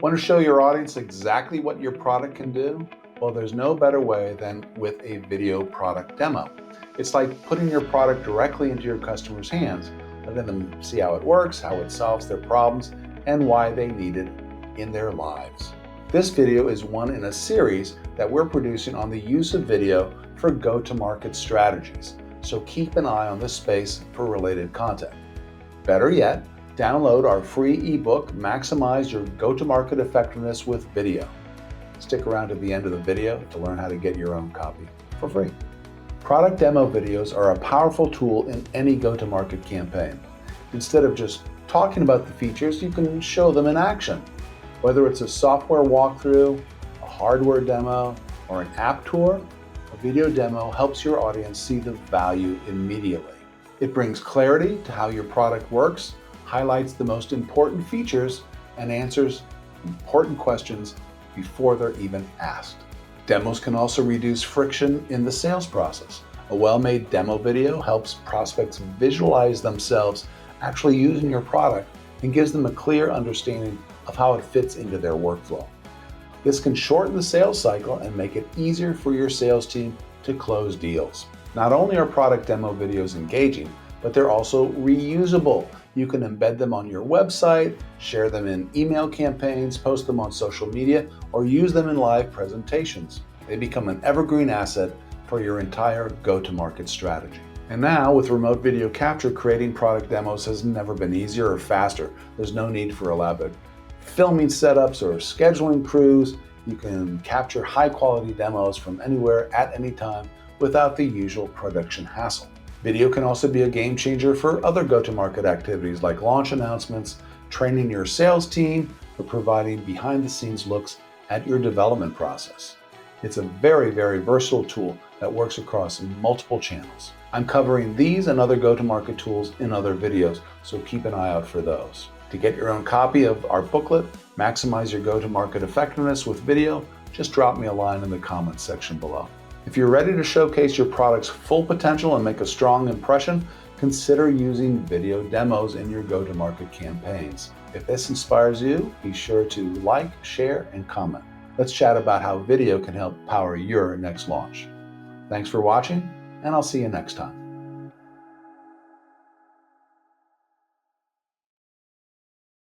Want to show your audience exactly what your product can do? Well, there's no better way than with a video product demo. It's like putting your product directly into your customers' hands, letting them see how it works, how it solves their problems, and why they need it in their lives. This video is one in a series that we're producing on the use of video for go-to-market strategies, so keep an eye on this space for related content. Better yet, download our free ebook, Maximize Your Go-to-Market Effectiveness with Video. Stick around to the end of the video to learn how to get your own copy for free. Product demo videos are a powerful tool in any go-to-market campaign. Instead of just talking about the features, you can show them in action. Whether it's a software walkthrough, a hardware demo, or an app tour, a video demo helps your audience see the value immediately. It brings clarity to how your product works, highlights the most important features, and answers important questions before they're even asked. Demos can also reduce friction in the sales process. A well-made demo video helps prospects visualize themselves actually using your product and gives them a clear understanding of how it fits into their workflow. This can shorten the sales cycle and make it easier for your sales team to close deals. Not only are product demo videos engaging, but they're also reusable. You can embed them on your website, share them in email campaigns, post them on social media, or use them in live presentations. They become an evergreen asset for your entire go-to-market strategy. And now, with remote video capture, creating product demos has never been easier or faster. There's no need for elaborate filming setups or scheduling crews. You can capture high-quality demos from anywhere at any time without the usual production hassle. Video can also be a game changer for other go-to-market activities like launch announcements, training your sales team, or providing behind-the-scenes looks at your development process. It's a very, very versatile tool that works across multiple channels. I'm covering these and other go-to-market tools in other videos, so keep an eye out for those. To get your own copy of our booklet, Maximize Your Go-to-Market Effectiveness with Video, just drop me a line in the comments section below. If you're ready to showcase your product's full potential and make a strong impression, consider using video demos in your go-to-market campaigns. If this inspires you, be sure to like, share, and comment. Let's chat about how video can help power your next launch. Thanks for watching, and I'll see you next time.